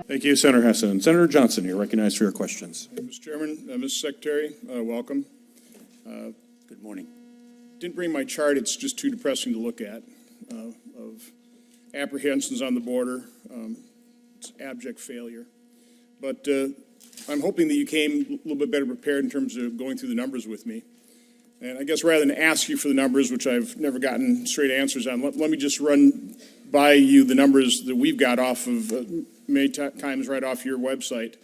Thank you, Senator Hessen. Senator Johnson, you're recognized for your questions. Mr. Chairman, Mr. Secretary, welcome. Good morning. Didn't bring my chart. It's just too depressing to look at of apprehensions on the border. It's abject failure. But I'm hoping that you came a little bit better prepared in terms of going through the numbers with me. And I guess rather than ask you for the numbers, which I've never gotten straight answers on, let me just run by you the numbers that we've got off of many times right off your website.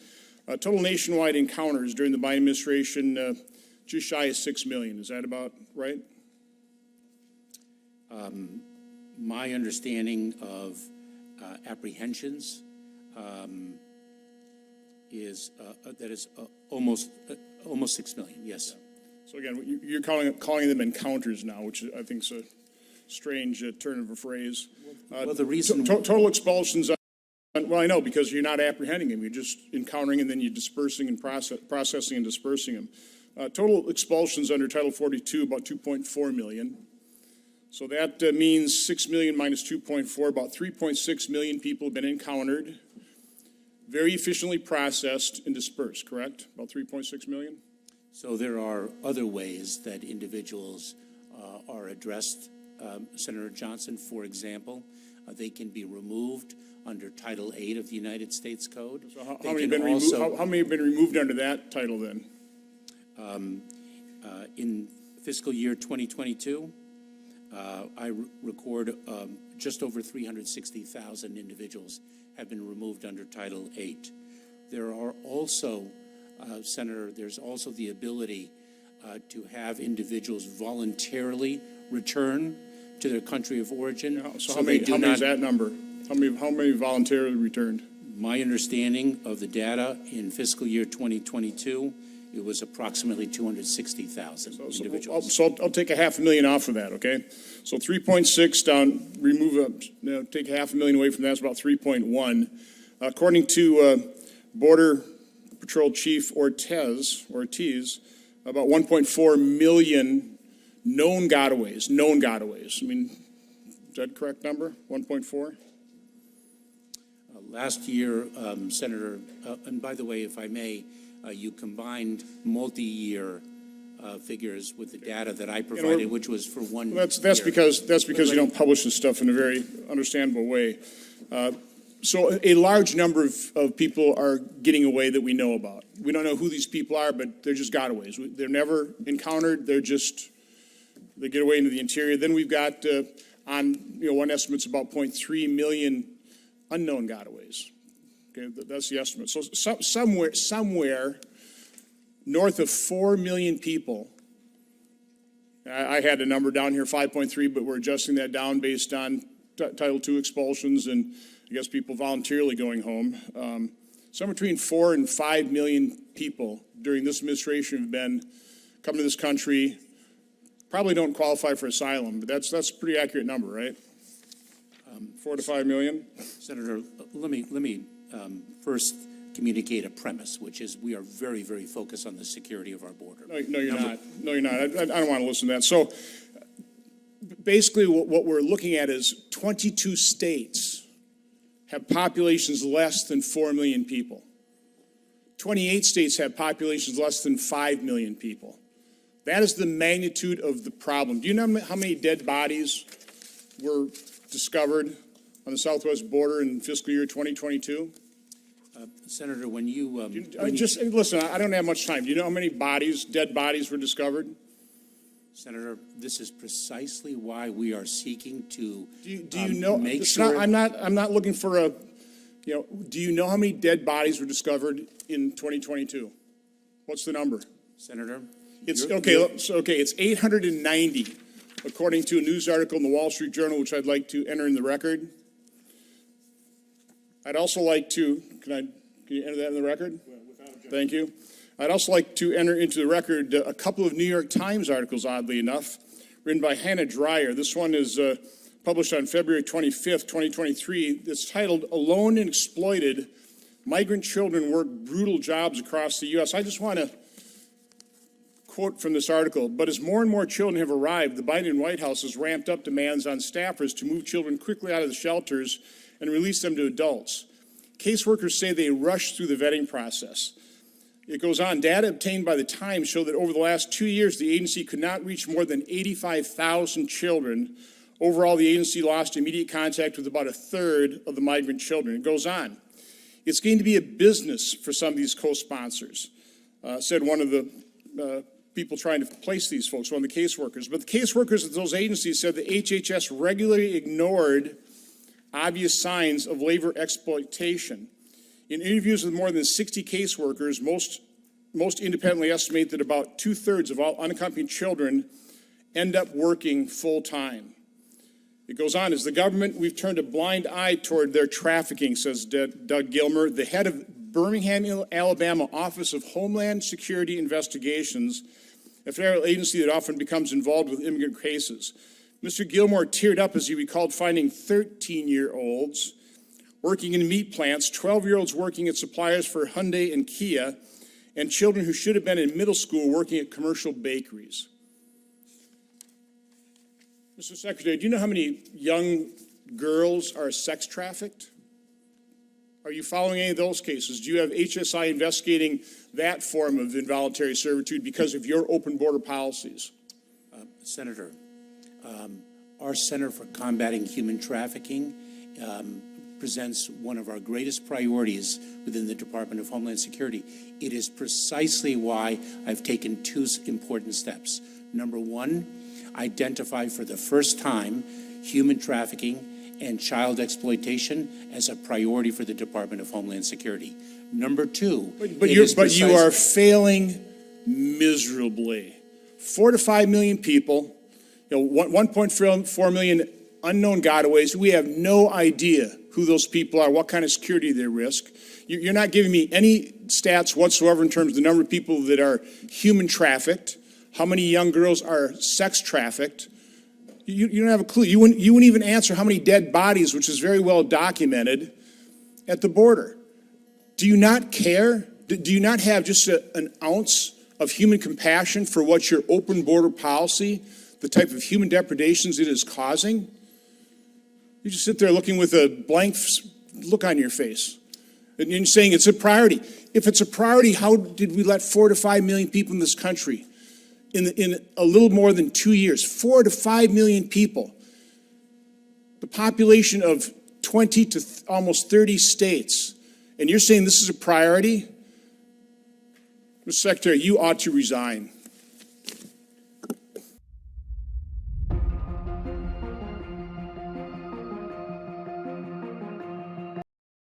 Total nationwide encounters during the Biden administration, just shy of 6 million. Is that about right? My understanding of apprehensions is that is almost 6 million. Yes. So again, you're calling them encounters now, which I think is a strange turn of a phrase. Well, the reason total expulsions. Well, I know, because you're not apprehending them. You're just encountering and then you're dispersing and processing and dispersing them. Total expulsions under Title 42, about 2.4 million. So that means 6 million minus 2.4, about 3.6 million people have been encountered, very efficiently processed and dispersed, correct? About 3.6 million? So there are other ways that individuals are addressed, Senator Johnson. For example, they can be removed under Title 8 of the United States Code. So how many have been removed under that title then? In fiscal year 2022, I record just over 360,000 individuals have been removed under Title 8. There are also, Senator, there's also the ability to have individuals voluntarily return to their country of origin. Yeah, so how many is that number? How many voluntarily returned? My understanding of the data in fiscal year 2022, it was approximately 260,000 individuals. So I'll take 500,000 off of that, okay? So 3.6 down, take 500,000 away from that, it's about 3.1. According to Border Patrol Chief Ortiz, about 1.4 million known gotaways. I mean, is that a correct number, 1.4? Last year, Senator, and by the way, if I may, you combined multi-year figures with the data that I provided, which was for 1 year. That's because you don't publish this stuff in a very understandable way. So a large number of people are getting away that we know about. We don't know who these people are, but they're just gotaways. They're never encountered. They get away into the interior. Then we've got one estimate's about 0.3 million unknown gotaways. Okay, that's the estimate. So somewhere north of 4 million people. I had a number down here, 5.3, but we're adjusting that down based on Title II expulsions and I guess people voluntarily going home. Somewhere between 4 and 5 million people during this administration have come to this country. Probably don't qualify for asylum, but that's a pretty accurate number, right? 4 to 5 million. Senator, let me first communicate a premise, which is we are very, very focused on the security of our border. No, you're not. No, you're not. I don't want to listen to that. So basically what we're looking at is 22 states have populations less than 4 million people. 28 states have populations less than 5 million people. That is the magnitude of the problem. Do you know how many dead bodies were discovered on the southwest border in fiscal year 2022? Senator, when you... listen, I don't have much time. Do you know how many dead bodies were discovered? Senator, this is precisely why we are seeking to do you know, make sure... I'm not looking for a... do you know how many dead bodies were discovered in 2022? What's the number? Senator... It's 890, according to a news article in the Wall Street Journal, which I'd like to enter in the record. I'd also like to, can you enter that in the record? Well, without objection. Thank you. I'd also like to enter into the record a couple of New York Times articles, oddly enough, written by Hannah Dreyer. This one is published on February 25th, 2023. It's titled, "Alone and Exploited, Migrant Children Work Brutal Jobs Across the U.S." I just want to quote from this article, "But as more and more children have arrived, the Biden White House has ramped up demands on staffers to move children quickly out of the shelters and release them to adults. Caseworkers say they rush through the vetting process. It goes on, data obtained by the Times show that over the last 2 years, the agency could not reach more than 85,000 children. Overall, the agency lost immediate contact with about a third of the migrant children. It goes on. It's going to be a business for some of these co-sponsors, said one of the people trying to place these folks, one of the caseworkers. But the caseworkers at those agencies said the HHS regularly ignored obvious signs of labor exploitation. In interviews with more than 60 caseworkers, most independently estimate that about 2/3 of all unaccompanied children end up working full-time. It goes on, as the government, we've turned a blind eye toward their trafficking, says Doug Gilmer, the head of Birmingham, Alabama Office of Homeland Security Investigations, a federal agency that often becomes involved with immigrant cases. Mr. Gilmore teared up as he recalled finding 13-year-olds working in meat plants, 12-year-olds working at suppliers for Hyundai and Kia, and children who should have been in middle school working at commercial bakeries. Mr. Secretary, do you know how many young girls are sex trafficked? Are you following any of those cases? Do you have HSI investigating that form of involuntary servitude because of your open border policies? Senator, our Center for Combating Human Trafficking presents one of our greatest priorities within the Department of Homeland Security. It is precisely why I've taken two important steps. Number one, identify for the first time human trafficking and child exploitation as a priority for the Department of Homeland Security. Number two, but you are failing miserably. 4 to 5 million people, 1.4 million unknown gotaways. We have no idea who those people are, what kind of security they risk. You're not giving me any stats whatsoever in terms of the number of people that are human trafficked, how many young girls are sex trafficked. You don't have a clue. You wouldn't even answer how many dead bodies, which is very well documented, at the border. Do you not care? Do you not have just an ounce of human compassion for what your open border policy, the type of human depredations it is causing? You just sit there looking with a blank look on your face. And you're saying it's a priority. If it's a priority, how did we let 4 to 5 million people in this country in a little more than 2 years? 4 to 5 million people. The population of 20 to almost 30 states. And you're saying this is a priority? Mr. Secretary, you ought to resign.